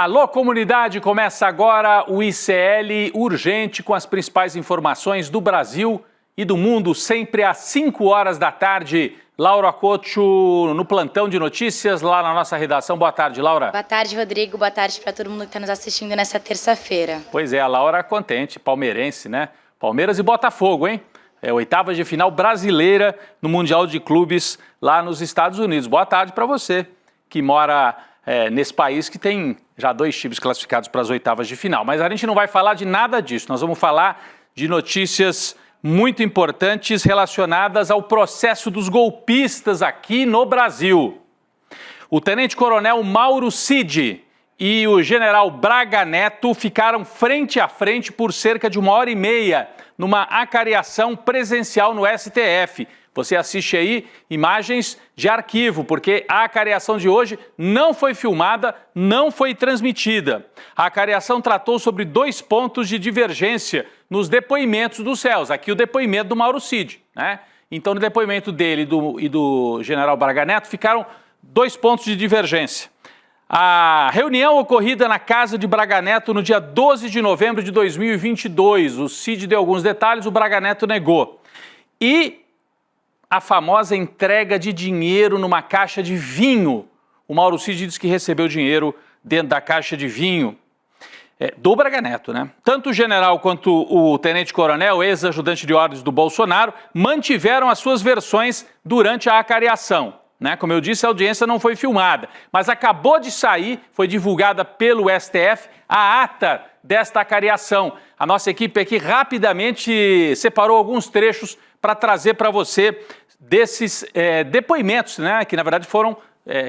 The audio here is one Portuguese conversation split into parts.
Alô, comunidade! Começa agora o ICL Urgente com as principais informações do Brasil e do mundo, sempre às 5 horas da tarde. Laura Couto no plantão de notícias lá na nossa redação. Boa tarde, Laura. Boa tarde, Rodrigo. Boa tarde para todo mundo que está nos assistindo nessa terça-feira. Pois é, a Laura contente, palmeirense, né? Palmeiras e Botafogo, hein? É oitavas de final brasileira no Mundial de Clubes lá nos Estados Unidos. Boa tarde para você que mora nesse país que tem já 2 times classificados para as oitavas de final. Mas a gente não vai falar de nada disso. Nós vamos falar de notícias muito importantes relacionadas ao processo dos golpistas aqui no Brasil. O tenente-coronel Mauro Cid e o general Braga Neto ficaram frente a frente por cerca de 1h30 numa acariação presencial no STF. Você assiste aí imagens de arquivo, porque a acariação de hoje não foi filmada, não foi transmitida. A acariação tratou sobre 2 pontos de divergência nos depoimentos dos réus. Aqui o depoimento do Mauro Cid, né? Então, no depoimento dele e do general Braga Neto, ficaram 2 pontos de divergência. A reunião ocorrida na casa de Braga Neto no dia 12 de novembro de 2022. O Cid deu alguns detalhes, o Braga Neto negou. E a famosa entrega de dinheiro numa caixa de vinho. O Mauro Cid disse que recebeu dinheiro dentro da caixa de vinho do Braga Neto, né? Tanto o general quanto o tenente-coronel, ex-ajudante de ordens do Bolsonaro, mantiveram as suas versões durante a acariação, né? Como eu disse, a audiência não foi filmada, mas acabou de sair, foi divulgada pelo STF, a ata desta acariação. A nossa equipe aqui rapidamente separou alguns trechos para trazer para você desses depoimentos, né, que na verdade foram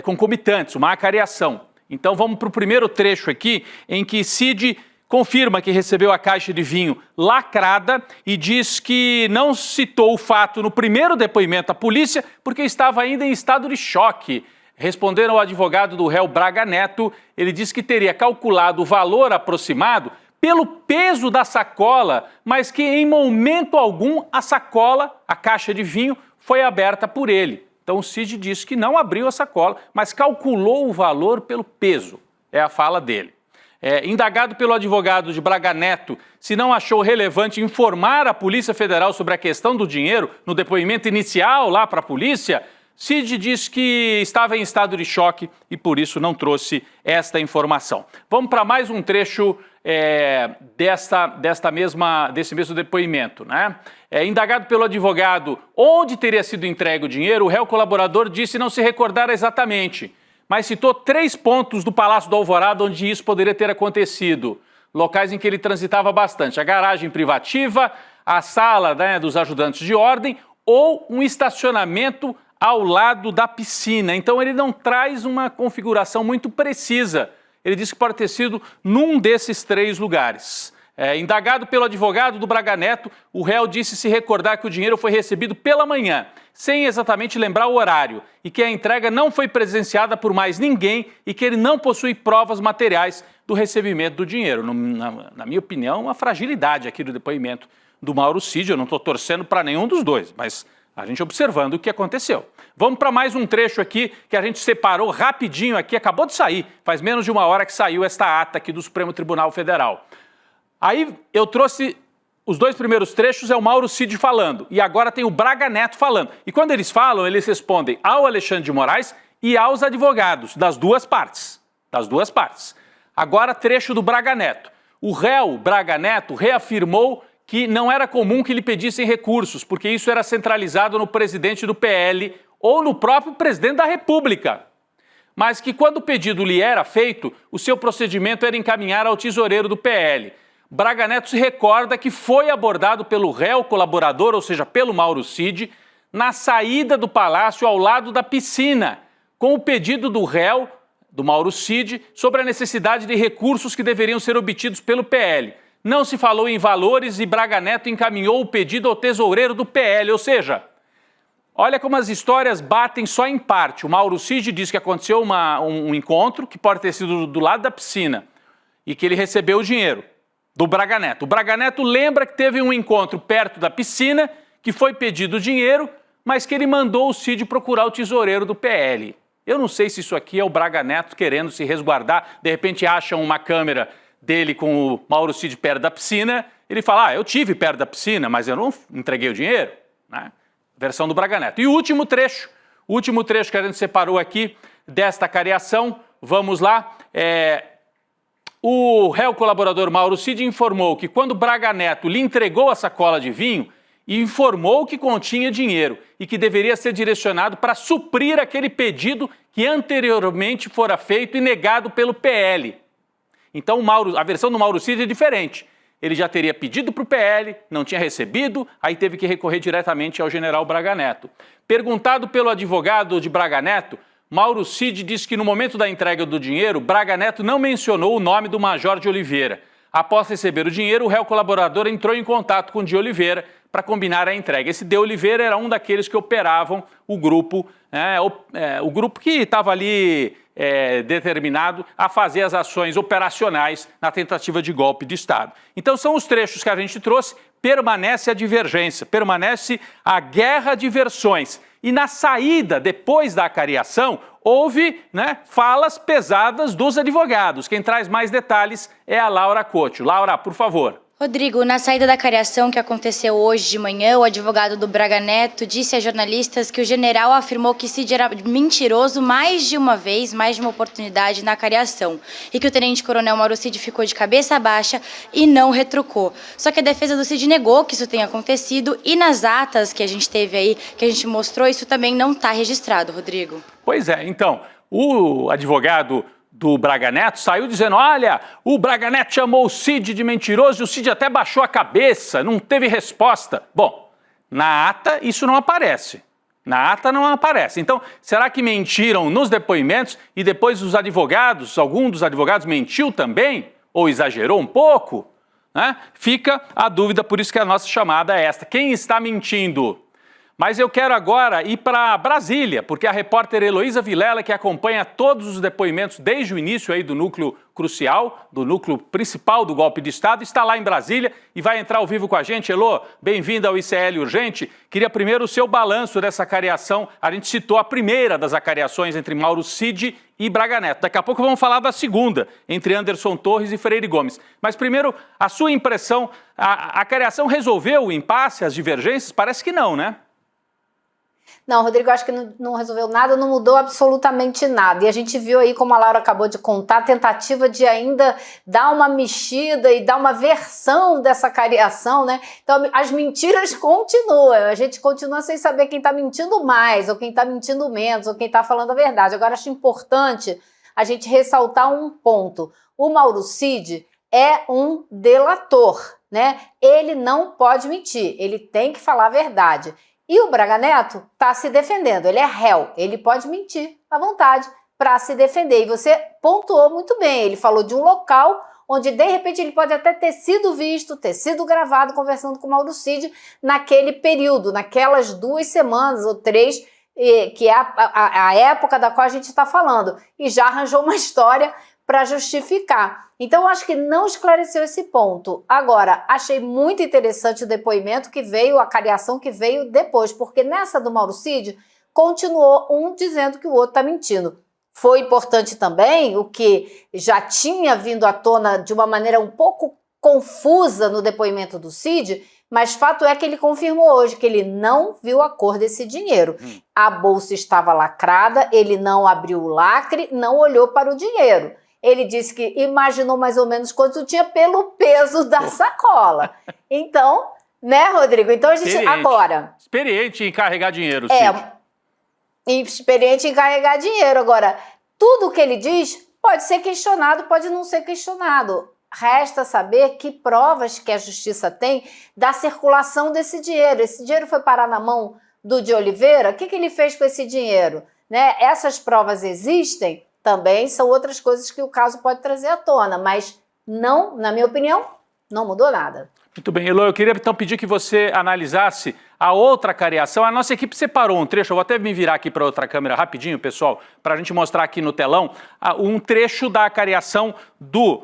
concomitantes, uma acariação. Então vamos para o primeiro trecho aqui, em que Cid confirma que recebeu a caixa de vinho lacrada e diz que não citou o fato no primeiro depoimento à polícia porque estava ainda em estado de choque. Respondendo ao advogado do réu Braga Neto, ele disse que teria calculado o valor aproximado pelo peso da sacola, mas que em momento algum a sacola, a caixa de vinho, foi aberta por ele. Então o Cid disse que não abriu a sacola, mas calculou o valor pelo peso. É a fala dele. Indagado pelo advogado de Braga Neto se não achou relevante informar a Polícia Federal sobre a questão do dinheiro no depoimento inicial lá para a polícia, Cid disse que estava em estado de choque e por isso não trouxe esta informação. Vamos para mais um trecho desse mesmo depoimento, né? Indagado pelo advogado onde teria sido entregue o dinheiro, o réu colaborador disse não se recordar exatamente, mas citou 3 pontos do Palácio do Alvorada onde isso poderia ter acontecido, locais em que ele transitava bastante: a garagem privativa, a sala, né, dos ajudantes de ordem ou um estacionamento ao lado da piscina. Então ele não traz uma configuração muito precisa. Ele disse que pode ter sido num desses 3 lugares. Indagado pelo advogado do Braga Neto, o réu disse se recordar que o dinheiro foi recebido pela manhã, sem exatamente lembrar o horário, e que a entrega não foi presenciada por mais ninguém e que ele não possui provas materiais do recebimento do dinheiro. Na minha opinião, uma fragilidade aqui do depoimento do Mauro Cid. Eu não estou torcendo para nenhum dos dois, mas a gente observando o que aconteceu. Vamos para mais um trecho aqui que a gente separou rapidinho aqui, acabou de sair, faz menos de 1 hora que saiu esta ata aqui do Supremo Tribunal Federal. Aí eu trouxe os 2 primeiros trechos, é o Mauro Cid falando, e agora tem o Braga Neto falando. E quando eles falam, eles respondem ao Alexandre de Moraes e aos advogados, das duas partes. Agora trecho do Braga Neto. O réu Braga Neto reafirmou que não era comum que lhe pedissem recursos, porque isso era centralizado no presidente do PL ou no próprio presidente da República. Mas que quando o pedido lhe era feito, o seu procedimento era encaminhar ao tesoureiro do PL. Braga Neto se recorda que foi abordado pelo réu colaborador, ou seja, pelo Mauro Cid, na saída do palácio ao lado da piscina, com o pedido do réu, do Mauro Cid, sobre a necessidade de recursos que deveriam ser obtidos pelo PL. Não se falou em valores e Braga Neto encaminhou o pedido ao tesoureiro do PL, ou seja, olha como as histórias batem só em parte. O Mauro Cid diz que aconteceu um encontro, que pode ter sido do lado da piscina, e que ele recebeu o dinheiro do Braga Neto. O Braga Neto lembra que teve um encontro perto da piscina, que foi pedido dinheiro, mas que ele mandou o Cid procurar o tesoureiro do PL. Eu não sei se isso aqui é o Braga Neto querendo se resguardar, de repente acham uma câmera dele com o Mauro Cid perto da piscina, ele fala, eu tive perto da piscina, mas eu não entreguei o dinheiro, né? Versão do Braga Neto. E o último trecho que a gente separou aqui desta cariação, vamos lá, o réu colaborador Mauro Cid informou que quando Braga Neto lhe entregou a sacola de vinho, informou que continha dinheiro e que deveria ser direcionado para suprir aquele pedido que anteriormente fora feito e negado pelo PL. Então a versão do Mauro Cid é diferente. Ele já teria pedido para o PL, não tinha recebido, aí teve que recorrer diretamente ao general Braga Neto. Perguntado pelo advogado de Braga Neto, Mauro Cid disse que no momento da entrega do dinheiro, Braga Neto não mencionou o nome do Major de Oliveira. Após receber o dinheiro, o réu colaborador entrou em contato com o de Oliveira para combinar a entrega. Esse de Oliveira era um daqueles que operavam o grupo, o grupo que estava ali determinado a fazer as ações operacionais na tentativa de golpe de Estado. Então são os trechos que a gente trouxe, permanece a divergência, permanece a guerra de versões. E na saída, depois da acariação, houve falas pesadas dos advogados. Quem traz mais detalhes é a Laura Couto. Laura, por favor. Rodrigo, na saída da cariação que aconteceu hoje de manhã, o advogado do Braga Neto disse a jornalistas que o general afirmou que Cid era mentiroso mais de uma vez, mais de uma oportunidade na cariação, e que o tenente-coronel Mauro Cid ficou de cabeça baixa e não retrucou. Só que a defesa do Cid negou que isso tenha acontecido e nas atas que a gente teve aí, que a gente mostrou, isso também não está registrado, Rodrigo. Pois é, então, o advogado do Braga Neto saiu dizendo, olha, o Braga Neto chamou o Cid de mentiroso e o Cid até baixou a cabeça, não teve resposta. Bom, na ata isso não aparece. Na ata não aparece. Então, será que mentiram nos depoimentos e depois os advogados, algum dos advogados mentiu também? Ou exagerou um pouco? Fica a dúvida, por isso que a nossa chamada é esta. Quem está mentindo? Mas eu quero agora ir para Brasília, porque a repórter Heloísa Vilela, que acompanha todos os depoimentos desde o início aí do núcleo crucial, do núcleo principal do golpe de Estado, está lá em Brasília e vai entrar ao vivo com a gente. Elô, bem-vinda ao ICL Urgente. Queria primeiro o seu balanço dessa acariação. A gente citou a primeira das acariações entre Mauro Cid e Braga Neto. Daqui a pouco vamos falar da segunda, entre Anderson Torres e Freire Gomes. Mas primeiro, a sua impressão, a acariação resolveu o impasse, as divergências? Parece que não, né? Não, Rodrigo, acho que não resolveu nada, não mudou absolutamente nada. E a gente viu aí, como a Laura acabou de contar, a tentativa de ainda dar uma mexida e dar uma versão dessa cariação, né? Então, as mentiras continuam. A gente continua sem saber quem está mentindo mais, ou quem está mentindo menos, ou quem está falando a verdade. Agora, acho importante a gente ressaltar um ponto. O Mauro Cid é um delator, né? Ele não pode mentir, ele tem que falar a verdade. E o Braga Neto está se defendendo, ele é réu, ele pode mentir à vontade para se defender. E você pontuou muito bem, ele falou de um local onde de repente ele pode até ter sido visto, ter sido gravado conversando com o Mauro Cid naquele período, naquelas 2 semanas ou 3, que é a época da qual a gente está falando. E já arranjou uma história para justificar. Então, eu acho que não esclareceu esse ponto. Agora, achei muito interessante o depoimento que veio, a cariação que veio depois, porque nessa do Mauro Cid, continuou um dizendo que o outro está mentindo. Foi importante também o que já tinha vindo à tona de uma maneira um pouco confusa no depoimento do Cid, mas fato é que ele confirmou hoje que ele não viu a cor desse dinheiro. A bolsa estava lacrada, ele não abriu o lacre, não olhou para o dinheiro. Ele disse que imaginou mais ou menos quanto tinha pelo peso da sacola. Então, né, Rodrigo? Então a gente agora... Experiente em carregar dinheiro, Cid. Experiente em carregar dinheiro. Agora, tudo que ele diz pode ser questionado, pode não ser questionado. Resta saber que provas que a justiça tem da circulação desse dinheiro. Esse dinheiro foi parar na mão do de Oliveira? O que ele fez com esse dinheiro? Né? Essas provas existem? Também são outras coisas que o caso pode trazer à tona, mas não, na minha opinião, não mudou nada. Muito bem, Elô, eu queria então pedir que você analisasse a outra cariação. A nossa equipe separou um trecho, eu vou até me virar aqui para outra câmera rapidinho, pessoal, para a gente mostrar aqui no telão um trecho da cariação do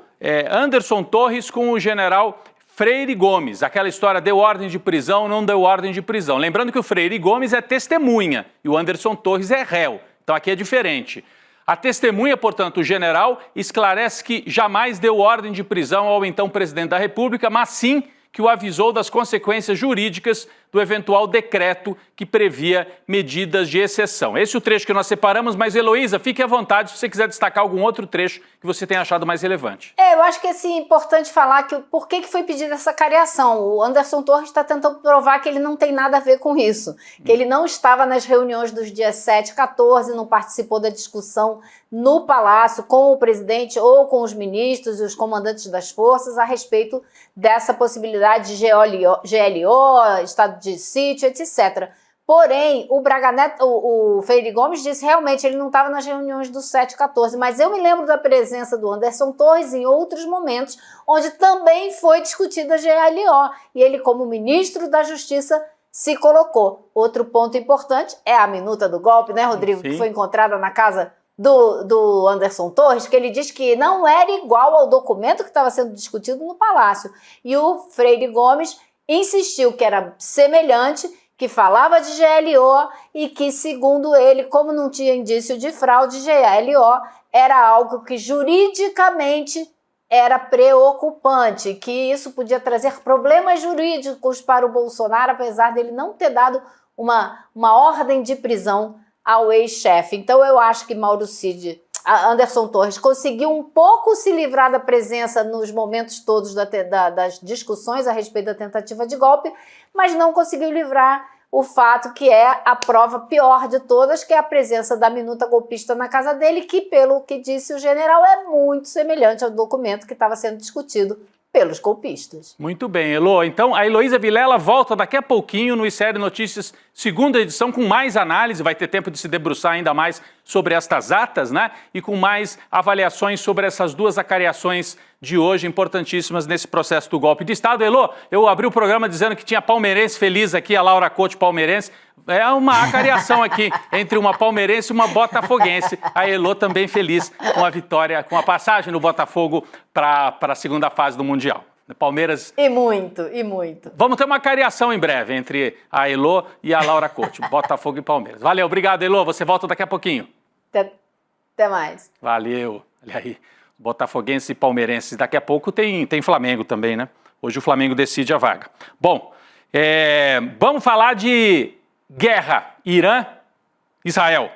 Anderson Torres com o general Freire Gomes. Aquela história, deu ordem de prisão, não deu ordem de prisão. Lembrando que o Freire Gomes é testemunha e o Anderson Torres é réu. Então aqui é diferente. A testemunha, portanto, o general, esclarece que jamais deu ordem de prisão ao então presidente da República, mas sim que o avisou das consequências jurídicas do eventual decreto que previa medidas de exceção. Esse é o trecho que nós separamos, mas Heloísa, fique à vontade se você quiser destacar algum outro trecho que você tenha achado mais relevante. Eu acho que assim, é importante falar que por que foi pedida essa cariação. O Anderson Torres está tentando provar que ele não tem nada a ver com isso, que ele não estava nas reuniões dos dias 7 e 14, não participou da discussão no Palácio com o presidente ou com os ministros e os comandantes das forças a respeito dessa possibilidade de GLO, estado de sítio, etc. Porém, o Braga Neto, o Freire Gomes disse realmente ele não estava nas reuniões do 7 e 14, mas eu me lembro da presença do Anderson Torres em outros momentos onde também foi discutida a GLO e ele, como ministro da Justiça, se colocou. Outro ponto importante é a minuta do golpe, né, Rodrigo, Sim. que foi encontrada na casa do Anderson Torres, que ele diz que não era igual ao documento que estava sendo discutido no Palácio. E o Freire Gomes insistiu que era semelhante, que falava de GLO e que, segundo ele, como não tinha indício de fraude, GLO era algo que juridicamente era preocupante, que isso podia trazer problemas jurídicos para o Bolsonaro, apesar dele não ter dado uma ordem de prisão ao ex-chefe. Então eu acho que Anderson Torres conseguiu um pouco se livrar da presença nos momentos todos das discussões a respeito da tentativa de golpe, mas não conseguiu livrar o fato que é a prova pior de todas, que é a presença da minuta golpista na casa dele, que, pelo que disse o general, é muito semelhante ao documento que estava sendo discutido pelos golpistas. Muito bem, Elo. Então, a Heloísa Vilela volta daqui a pouquinho no ICL Notícias, segunda edição, com mais análise, vai ter tempo de se debruçar ainda mais sobre estas atas, né? E com mais avaliações sobre essas duas acariações de hoje, importantíssimas nesse processo do golpe de Estado. Elo, eu abri o programa dizendo que tinha palmeirense feliz aqui, a Laura Couto palmeirense. É uma acariação aqui entre uma palmeirense e uma botafoguense. A Elo também feliz com a vitória, com a passagem do Botafogo para a segunda fase do Mundial. Palmeiras... E muito. Vamos ter uma acariação em breve entre a Elo e a Laura Couto, Botafogo e Palmeiras. Valeu, obrigado, Elo. Você volta daqui a pouquinho. Até mais. Valeu. Olha aí, botafoguenses e palmeirenses. Daqui a pouco tem Flamengo também, né? Hoje o Flamengo decide a vaga. Bom, vamos falar de guerra, Irã, Israel.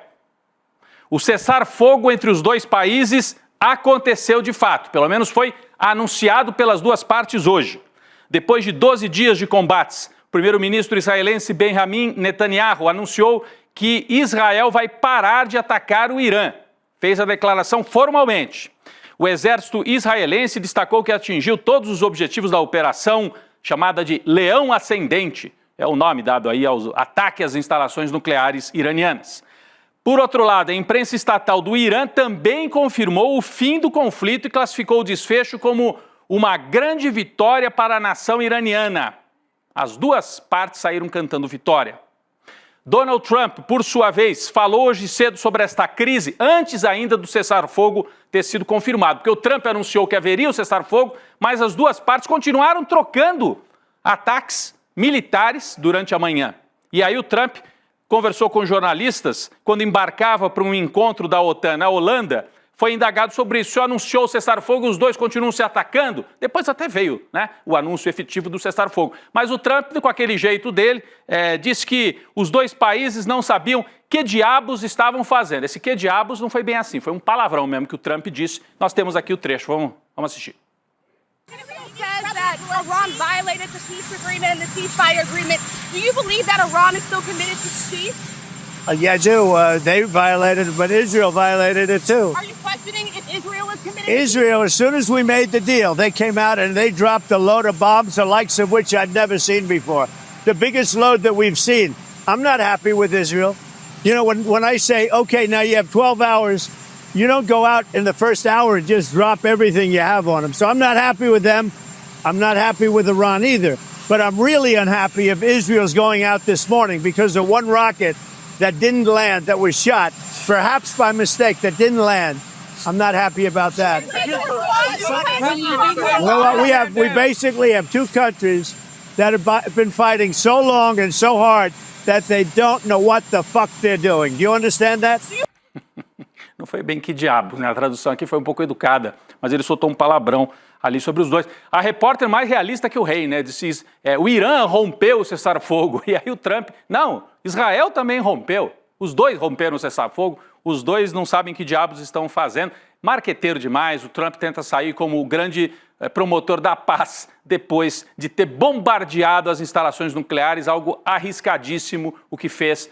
O cessar-fogo entre os dois países aconteceu de fato, pelo menos foi anunciado pelas duas partes hoje. Depois de 12 dias de combates, o primeiro-ministro israelense Benjamin Netanyahu anunciou que Israel vai parar de atacar o Irã. Fez a declaração formalmente. O exército israelense destacou que atingiu todos os objetivos da operação chamada de Leão Ascendente, é o nome dado aí ao ataque às instalações nucleares iranianas. Por outro lado, a imprensa estatal do Irã também confirmou o fim do conflito e classificou o desfecho como uma grande vitória para a nação iraniana. As duas partes saíram cantando vitória. Donald Trump, por sua vez, falou hoje cedo sobre esta crise, antes ainda do cessar-fogo ter sido confirmado, porque o Trump anunciou que haveria o cessar-fogo, mas as duas partes continuaram trocando ataques militares durante a manhã. E aí o Trump conversou com jornalistas quando embarcava para um encontro da OTAN na Holanda, foi indagado sobre isso. O senhor anunciou o cessar-fogo, os dois continuam se atacando? Depois até veio, né, o anúncio efetivo do cessar-fogo. Mas o Trump, com aquele jeito dele, disse que os dois países não sabiam que diabos estavam fazendo. Esse que diabos não foi bem assim, foi um palavrão mesmo que o Trump disse. Nós temos aqui o trecho, vamos assistir. That Iran violated the peace agreement and the ceasefire agreement. Do you believe that Iran is still committed to peace? Yeah, I do. They violated it, but Israel violated it too. Are you questioning if Israel is committed Israel, as soon as we made the deal, they came out and they dropped a load of bombs, the likes of which I'd never seen before. The biggest load that we've seen. I'm not happy with Israel. You know, when I say, okay, now you have 12 hours, you don't go out in the first hour and just drop everything you have on them. So I'm not happy with them. I'm not happy with Iran either. But I'm really unhappy if Israel's going out this morning because of one rocket that didn't land, that was shot, perhaps by mistake, that didn't land. I'm not happy about that. Well, we basically have two countries that have been fighting so long and so hard that they don't know what the fuck they're doing. Do you understand that? foi bem que diabo, né? A tradução aqui foi um pouco educada, mas ele soltou um palavrão ali sobre os dois. A repórter mais realista que o rei, né? Disse, o Irã rompeu o cessar-fogo. E aí o Trump, não, Israel também rompeu. Os dois romperam o cessar-fogo, os dois não sabem que diabos estão fazendo. Marqueteiro demais, o Trump tenta sair como o grande promotor da paz depois de ter bombardeado as instalações nucleares, algo arriscadíssimo, o que fez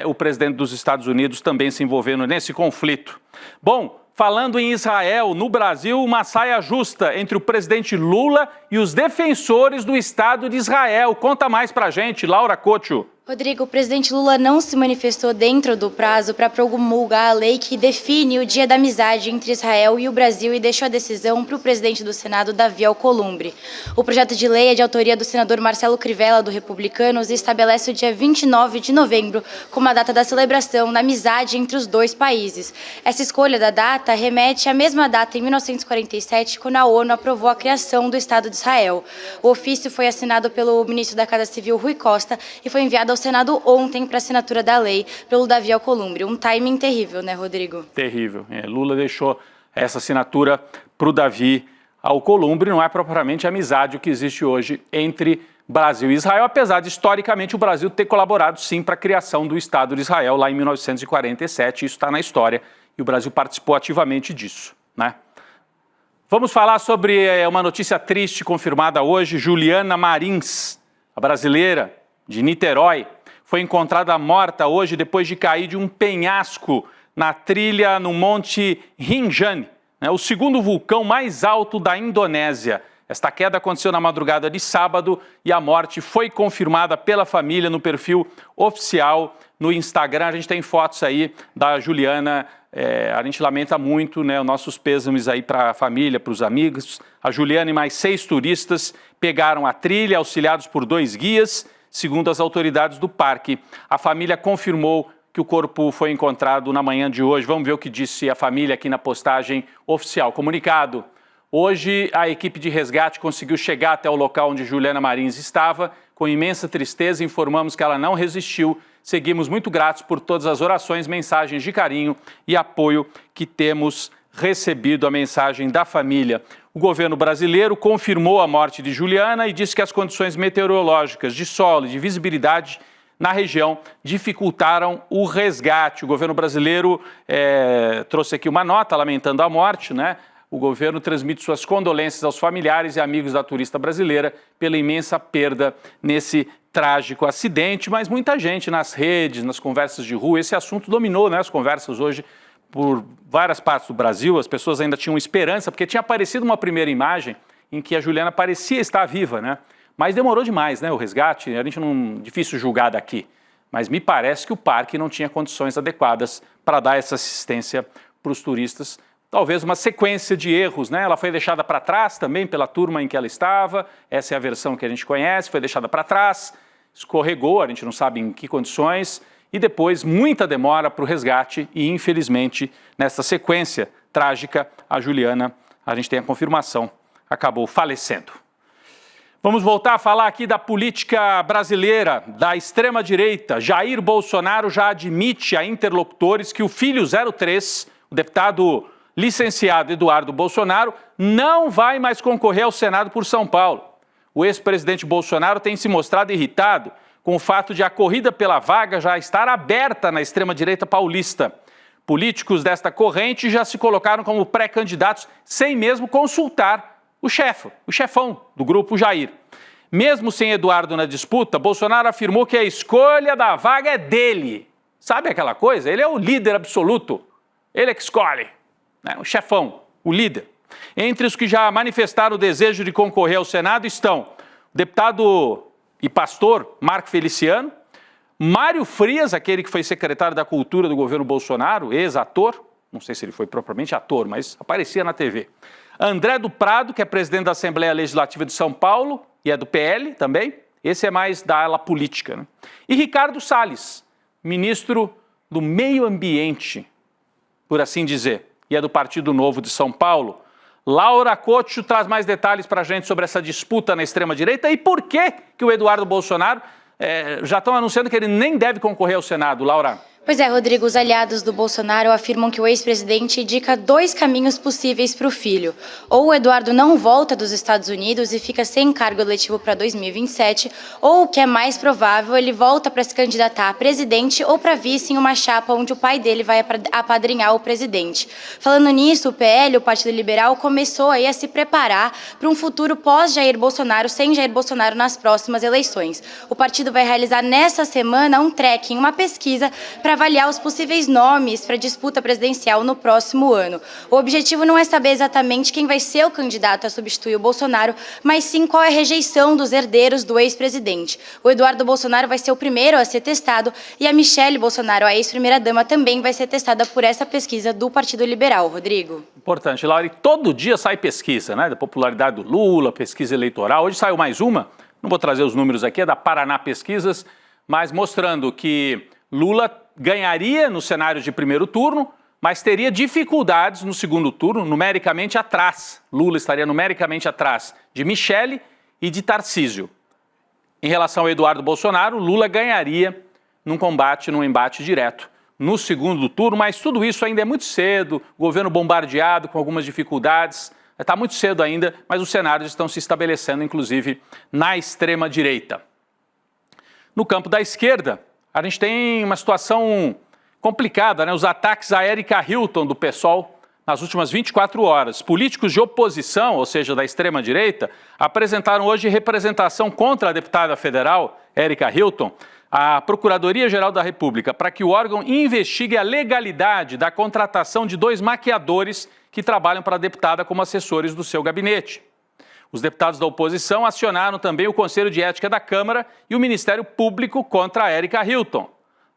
o presidente dos Estados Unidos também se envolvendo nesse conflito. Bom, falando em Israel, no Brasil, uma saia justa entre o presidente Lula e os defensores do Estado de Israel. Conta mais pra gente, Laura Couto. Rodrigo, o presidente Lula não se manifestou dentro do prazo para promulgar a lei que define o Dia da Amizade entre Israel e o Brasil e deixou a decisão para o presidente do Senado, Davi Alcolumbre. O projeto de lei é de autoria do senador Marcelo Crivella, do Republicanos, e estabelece o dia 29 de novembro como a data da celebração da amizade entre os dois países. Essa escolha da data remete à mesma data em 1947, quando a ONU aprovou a criação do Estado de Israel. O ofício foi assinado pelo ministro da Casa Civil, Rui Costa, e foi enviado ao Senado ontem para assinatura da lei pelo Davi Alcolumbre. Um timing terrível, né, Rodrigo? Terrível. Lula deixou essa assinatura para o Davi Alcolumbre. Não é propriamente a amizade o que existe hoje entre Brasil e Israel, apesar de, historicamente, o Brasil ter colaborado, sim, para a criação do Estado de Israel lá em 1947. Isso está na história e o Brasil participou ativamente disso, né? Vamos falar sobre uma notícia triste confirmada hoje. Juliana Marins, a brasileira de Niterói, foi encontrada morta hoje depois de cair de um penhasco na trilha no Monte Rinjani, o segundo vulcão mais alto da Indonésia. Esta queda aconteceu na madrugada de sábado e a morte foi confirmada pela família no perfil oficial no Instagram. A gente tem fotos aí da Juliana. A gente lamenta muito, né, os nossos pêsames aí para a família, para os amigos. A Juliana e mais 6 turistas pegaram a trilha, auxiliados por 2 guias, segundo as autoridades do parque. A família confirmou que o corpo foi encontrado na manhã de hoje. Vamos ver o que disse a família aqui na postagem oficial. Comunicado. Hoje, a equipe de resgate conseguiu chegar até o local onde Juliana Marins estava. Com imensa tristeza, informamos que ela não resistiu. Seguimos muito gratos por todas as orações, mensagens de carinho e apoio que temos recebido. A mensagem da família. O governo brasileiro confirmou a morte de Juliana e disse que as condições meteorológicas de solo e de visibilidade na região dificultaram o resgate. O governo brasileiro trouxe aqui uma nota lamentando a morte, né? O governo transmite suas condolências aos familiares e amigos da turista brasileira pela imensa perda nesse trágico acidente, mas muita gente nas redes, nas conversas de rua, esse assunto dominou, né, as conversas hoje por várias partes do Brasil. As pessoas ainda tinham esperança, porque tinha aparecido uma primeira imagem em que a Juliana parecia estar viva, né? Mas demorou demais, né, o resgate. A gente não, difícil julgar daqui, mas me parece que o parque não tinha condições adequadas para dar essa assistência para os turistas. Talvez uma sequência de erros, né? Ela foi deixada para trás também pela turma em que ela estava. Essa é a versão que a gente conhece. Foi deixada para trás, escorregou, a gente não sabe em que condições. E depois, muita demora para o resgate e, infelizmente, nessa sequência trágica, a Juliana, a gente tem a confirmação, acabou falecendo. Vamos voltar a falar aqui da política brasileira, da extrema-direita. Jair Bolsonaro já admite a interlocutores que o filho 03, o deputado licenciado Eduardo Bolsonaro, não vai mais concorrer ao Senado por São Paulo. O ex-presidente Bolsonaro tem se mostrado irritado com o fato de a corrida pela vaga já estar aberta na extrema-direita paulista. Políticos desta corrente já se colocaram como pré-candidatos sem mesmo consultar o chefão do grupo Jair. Mesmo sem Eduardo na disputa, Bolsonaro afirmou que a escolha da vaga é dele. Sabe aquela coisa? Ele é o líder absoluto. Ele é que escolhe, né? O chefão, o líder. Entre os que já manifestaram o desejo de concorrer ao Senado estão o deputado e pastor Marco Feliciano, Mário Frias, aquele que foi secretário da Cultura do governo Bolsonaro, ex-ator, não sei se ele foi propriamente ator, mas aparecia na TV. André do Prado, que é presidente da Assembleia Legislativa de São Paulo e é do PL também, esse é mais da ala política, né? E Ricardo Salles, ministro do Meio Ambiente, por assim dizer, e é do Partido Novo de São Paulo. Laura Couto traz mais detalhes para a gente sobre essa disputa na extrema-direita e por que o Eduardo Bolsonaro já estão anunciando que ele nem deve concorrer ao Senado, Laura. Pois é, Rodrigo, os aliados do Bolsonaro afirmam que o ex-presidente indica 2 caminhos possíveis para o filho. Ou o Eduardo não volta dos Estados Unidos e fica sem cargo eletivo para 2027, ou, o que é mais provável, ele volta para se candidatar a presidente ou para vice em uma chapa onde o pai dele vai apadrinhar o presidente. Falando nisso, o PL, o Partido Liberal, começou aí a se preparar para um futuro pós-Jair Bolsonaro, sem Jair Bolsonaro nas próximas eleições. O partido vai realizar nessa semana um tracking, uma pesquisa para avaliar os possíveis nomes para a disputa presidencial no próximo ano. O objetivo não é saber exatamente quem vai ser o candidato a substituir o Bolsonaro, mas sim qual é a rejeição dos herdeiros do ex-presidente. O Eduardo Bolsonaro vai ser o primeiro a ser testado e a Michele Bolsonaro, a ex-primeira-dama, também vai ser testada por essa pesquisa do Partido Liberal, Rodrigo. Importante, Laura, e todo dia sai pesquisa, né? Da popularidade do Lula, pesquisa eleitoral. Hoje saiu mais uma, não vou trazer os números aqui, é da Paraná Pesquisas, mas mostrando que Lula ganharia no cenário de primeiro turno, mas teria dificuldades no segundo turno, numericamente atrás. Lula estaria numericamente atrás de Michele e de Tarcísio. Em relação ao Eduardo Bolsonaro, Lula ganharia num embate direto no segundo turno, mas tudo isso ainda é muito cedo, governo bombardeado com algumas dificuldades, está muito cedo ainda, mas os cenários estão se estabelecendo, inclusive, na extrema-direita. No campo da esquerda, a gente tem uma situação complicada, né? Os ataques a Erika Hilton, do PSOL, nas últimas 24 horas. Políticos de oposição, ou seja, da extrema-direita, apresentaram hoje representação contra a deputada federal, Erika Hilton, à Procuradoria-Geral da República, para que o órgão investigue a legalidade da contratação de 2 maquiadores que trabalham para a deputada como assessores do seu gabinete. Os deputados da oposição acionaram também o Conselho de Ética da Câmara e o Ministério Público contra a Erika Hilton.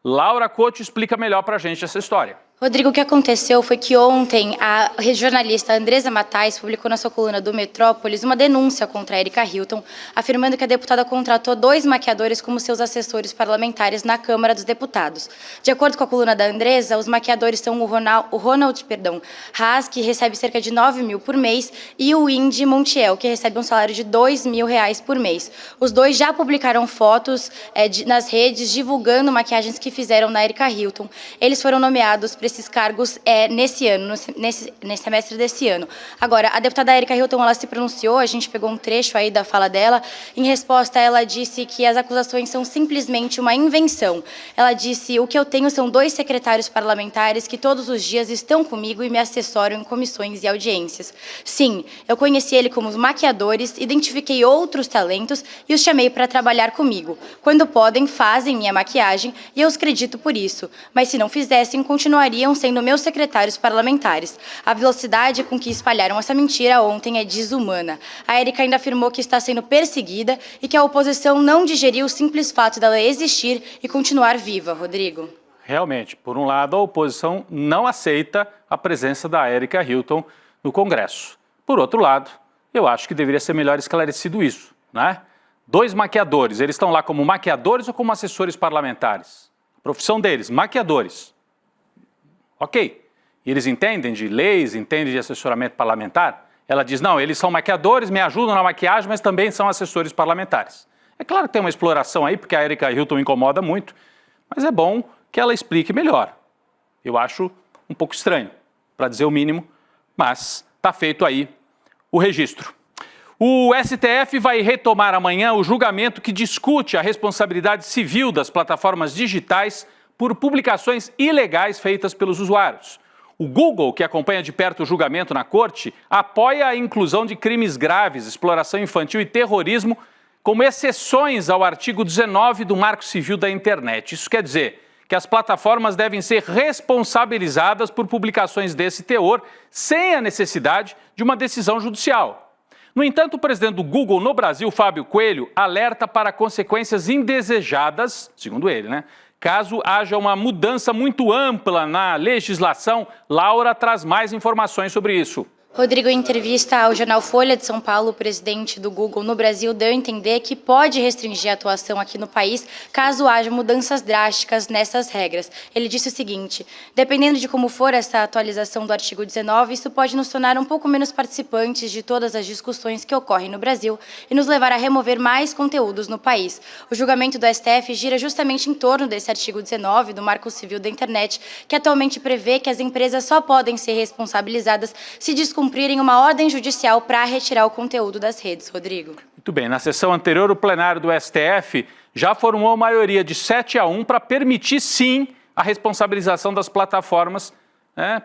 Laura Couto explica melhor para a gente essa história. Rodrigo, o que aconteceu foi que ontem a jornalista Andresa Matais publicou na sua coluna do Metrópolis uma denúncia contra a Erika Hilton, afirmando que a deputada contratou 2 maquiadores como seus assessores parlamentares na Câmara dos Deputados. De acordo com a coluna da Andresa, os maquiadores são o Ronald Haas, que recebe cerca de 9 mil por mês, e o Indy Montiel, que recebe um salário de 2 mil reais por mês. Os 2 já publicaram fotos nas redes divulgando maquiagens que fizeram na Erika Hilton. Eles foram nomeados para esses cargos nesse ano, nesse semestre desse ano. Agora, a deputada Erika Hilton, ela se pronunciou, a gente pegou um trecho aí da fala dela. Em resposta, ela disse que as acusações são simplesmente uma invenção. Ela disse: o que eu tenho são 2 secretários parlamentares que todos os dias estão comigo e me assessoram em comissões e audiências. Sim, eu conheci ele como maquiadores, identifiquei outros talentos e os chamei para trabalhar comigo. Quando podem, fazem minha maquiagem e eu os acredito por isso. Mas se não fizessem, continuariam sendo meus secretários parlamentares. A velocidade com que espalharam essa mentira ontem é desumana. A Erika ainda afirmou que está sendo perseguida e que a oposição não digeriu o simples fato dela existir e continuar viva, Rodrigo. Realmente, por um lado, a oposição não aceita a presença da Erika Hilton no Congresso. Por outro lado, eu acho que deveria ser melhor esclarecido isso, né? 2 maquiadores, eles estão lá como maquiadores ou como assessores parlamentares? A profissão deles, maquiadores. Ok, e eles entendem de leis, entendem de assessoramento parlamentar? Ela diz, não, eles são maquiadores, me ajudam na maquiagem, mas também são assessores parlamentares. É claro que tem uma exploração aí, porque a Erika Hilton incomoda muito, mas é bom que ela explique melhor. Eu acho um pouco estranho, para dizer o mínimo, mas está feito aí o registro. O STF vai retomar amanhã o julgamento que discute a responsabilidade civil das plataformas digitais por publicações ilegais feitas pelos usuários. O Google, que acompanha de perto o julgamento na corte, apoia a inclusão de crimes graves, exploração infantil e terrorismo como exceções ao artigo 19 do Marco Civil da Internet. Isso quer dizer que as plataformas devem ser responsabilizadas por publicações desse teor, sem a necessidade de uma decisão judicial. No entanto, o presidente do Google no Brasil, Fábio Coelho, alerta para consequências indesejadas, segundo ele, né? Caso haja uma mudança muito ampla na legislação. Laura traz mais informações sobre isso. Rodrigo, em entrevista ao jornal Folha de São Paulo, o presidente do Google no Brasil deu a entender que pode restringir a atuação aqui no país caso haja mudanças drásticas nessas regras. Ele disse o seguinte: dependendo de como for essa atualização do artigo 19, isso pode nos tornar um pouco menos participantes de todas as discussões que ocorrem no Brasil e nos levar a remover mais conteúdos no país. O julgamento do STF gira justamente em torno desse artigo 19 do Marco Civil da Internet, que atualmente prevê que as empresas só podem ser responsabilizadas se descumprirem uma ordem judicial para retirar o conteúdo das redes. Rodrigo. Muito bem, na sessão anterior, o plenário do STF já formou maioria de 7-1 para permitir, sim, a responsabilização das plataformas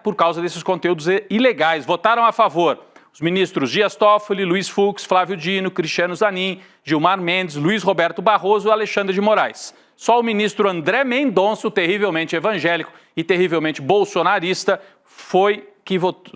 por causa desses conteúdos ilegais. Votaram a favor os ministros Dias Toffoli, Luiz Fux, Flávio Dino, Cristiano Zanin, Gilmar Mendes, Luiz Roberto Barroso e Alexandre de Moraes. Só o ministro André Mendonça, o terrivelmente evangélico e terrivelmente bolsonarista, foi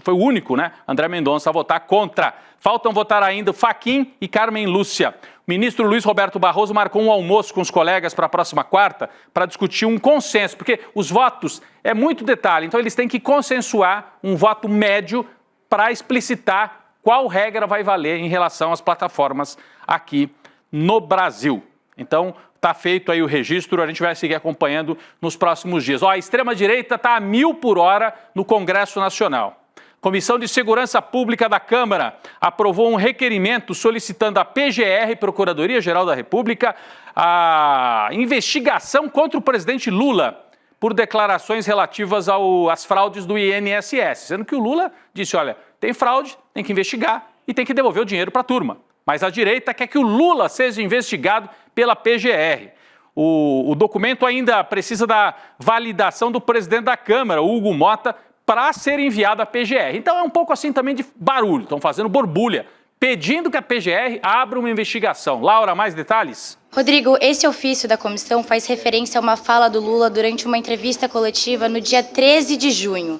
o único, André Mendonça, a votar contra. Faltam votar ainda Fachin e Carmen Lúcia. O ministro Luiz Roberto Barroso marcou um almoço com os colegas para a próxima quarta para discutir um consenso, porque os votos é muito detalhe, então eles têm que consensuar um voto médio para explicitar qual regra vai valer em relação às plataformas aqui no Brasil. Então, está feito aí o registro, a gente vai seguir acompanhando nos próximos dias. A extrema-direita está a 1000 por hora no Congresso Nacional. Comissão de Segurança Pública da Câmara aprovou um requerimento solicitando à PGR, Procuradoria-Geral da República, a investigação contra o presidente Lula por declarações relativas às fraudes do INSS, sendo que o Lula disse, olha, tem fraude, tem que investigar e tem que devolver o dinheiro para a turma. Mas a direita quer que o Lula seja investigado pela PGR. O documento ainda precisa da validação do presidente da Câmara, Hugo Mota, para ser enviado à PGR. Então é um pouco assim também de barulho, estão fazendo borbulha, pedindo que a PGR abra uma investigação. Laura, mais detalhes? Rodrigo, esse ofício da comissão faz referência a uma fala do Lula durante uma entrevista coletiva no dia 13 de junho.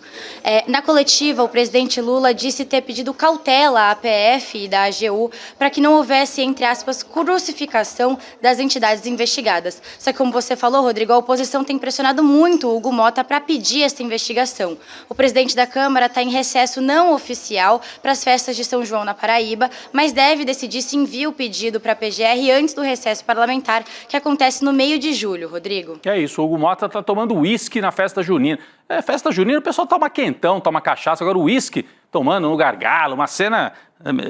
Na coletiva, o presidente Lula disse ter pedido cautela à PF e da AGU para que não houvesse, entre aspas, crucificação das entidades investigadas. Só que, como você falou, Rodrigo, a oposição tem pressionado muito o Hugo Mota para pedir essa investigação. O presidente da Câmara está em recesso não oficial para as festas de São João na Paraíba, mas deve decidir se envia o pedido para a PGR antes do recesso parlamentar, que acontece no meio de julho, Rodrigo. É isso, o Hugo Mota está tomando uísque na festa junina. Festa junina o pessoal toma quentão, toma cachaça, agora o uísque tomando no gargalo, uma cena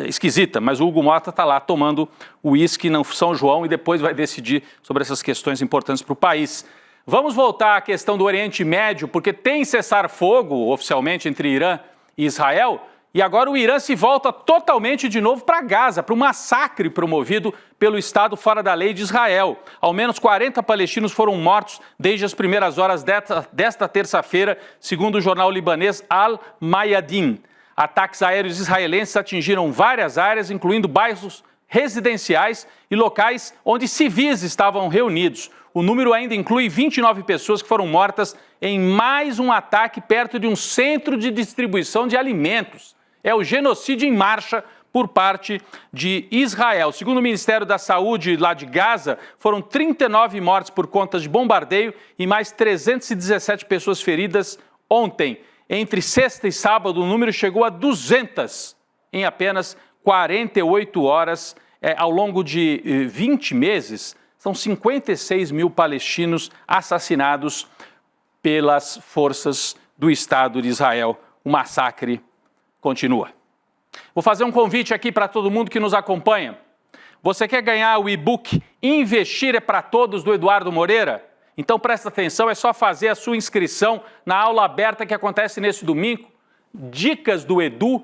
esquisita, mas o Hugo Mota está lá tomando uísque no São João e depois vai decidir sobre essas questões importantes para o país. Vamos voltar à questão do Oriente Médio, porque tem cessar-fogo oficialmente entre Irã e Israel, e agora o Irã se volta totalmente de novo para Gaza, para um massacre promovido pelo Estado fora da lei de Israel. Ao menos 40 palestinos foram mortos desde as primeiras horas desta terça-feira, segundo o jornal libanês Al-Mayadin. Ataques aéreos israelenses atingiram várias áreas, incluindo bairros residenciais e locais onde civis estavam reunidos. O número ainda inclui 29 pessoas que foram mortas em mais um ataque perto de um centro de distribuição de alimentos. É o genocídio em marcha por parte de Israel. Segundo o Ministério da Saúde lá de Gaza, foram 39 mortes por conta de bombardeio e mais 317 pessoas feridas ontem. Entre sexta e sábado, o número chegou a 200 em apenas 48 horas. Ao longo de 20 meses, são 56 mil palestinos assassinados pelas forças do Estado de Israel. O massacre continua. Vou fazer um convite aqui para todo mundo que nos acompanha. Você quer ganhar o e-book Investir é para Todos, do Eduardo Moreira? Então presta atenção, é só fazer a sua inscrição na aula aberta que acontece nesse domingo. Dicas do Edu,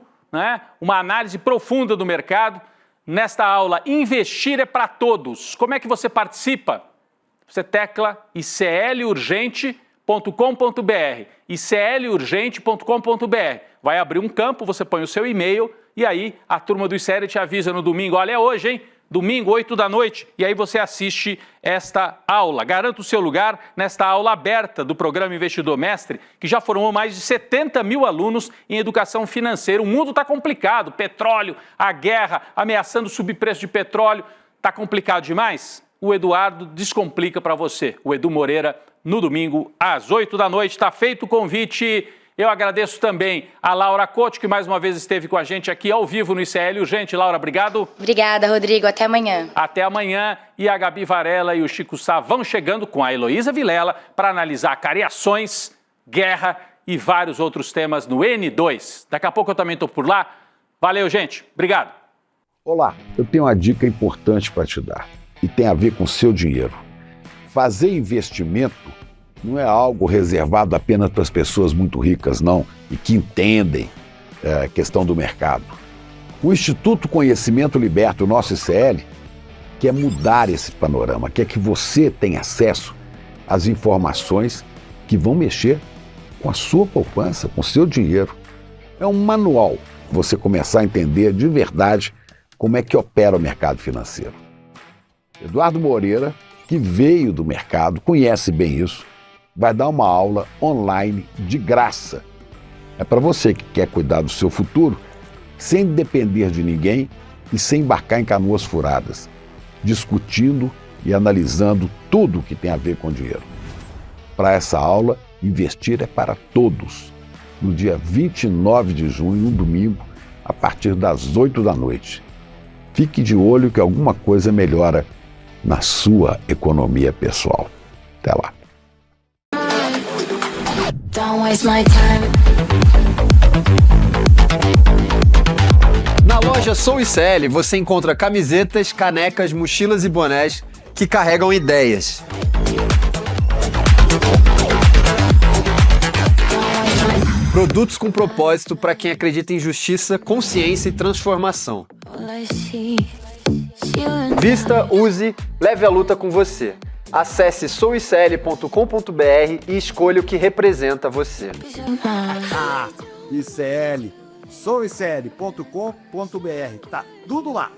uma análise profunda do mercado. Nesta aula, Investir é para Todos. Como é que você participa? Você tecla iclurgente.com.br, iclurgente.com.br. Vai abrir um campo, você põe o seu e-mail e aí a turma do ICL te avisa no domingo, olha, é hoje, hein? Domingo, 8 da noite, e aí você assiste esta aula. Garanta o seu lugar nesta aula aberta do programa Investidor Mestre, que já formou mais de 70 mil alunos em educação financeira. O mundo está complicado, petróleo, a guerra, ameaçando subir preço de petróleo. Está complicado demais? O Eduardo descomplica para você. O Edu Moreira, no domingo, às 8 da noite. Está feito o convite. Eu agradeço também a Laura Couto, que mais uma vez esteve com a gente aqui ao vivo no ICL Urgente. Laura, obrigado. Obrigada, Rodrigo. Até amanhã. Até amanhã. E a Gabi Varela e o Chico Sá vão chegando com a Heloísa Vilela para analisar cariações, guerra e vários outros temas no N2. Daqui a pouco eu também estou por lá. Valeu, gente. Obrigado. Olá, eu tenho uma dica importante para te dar e tem a ver com o seu dinheiro. Fazer investimento não é algo reservado apenas para as pessoas muito ricas, não, e que entendem a questão do mercado. O Instituto Conhecimento Liberta, o nosso ICL, quer mudar esse panorama, quer que você tenha acesso às informações que vão mexer com a sua poupança, com o seu dinheiro. É um manual para você começar a entender de verdade como é que opera o mercado financeiro. Eduardo Moreira, que veio do mercado, conhece bem isso, vai dar uma aula online de graça. É para você que quer cuidar do seu futuro, sem depender de ninguém e sem embarcar em canoas furadas, discutindo e analisando tudo que tem a ver com dinheiro. Para essa aula, investir é para todos. No dia 29 de junho, um domingo, a partir das 8 da noite. Fique de olho que alguma coisa melhora na sua economia pessoal. Até lá. Don't waste my time. Na loja Sou ICL você encontra camisetas, canecas, mochilas e bonés que carregam ideias. Produtos com propósito para quem acredita em justiça, consciência e transformação. Vista, use, leve a luta com você. Acesse souicl.com.br e escolha o que representa você. ICL, souicl.com.br, tá tudo lá.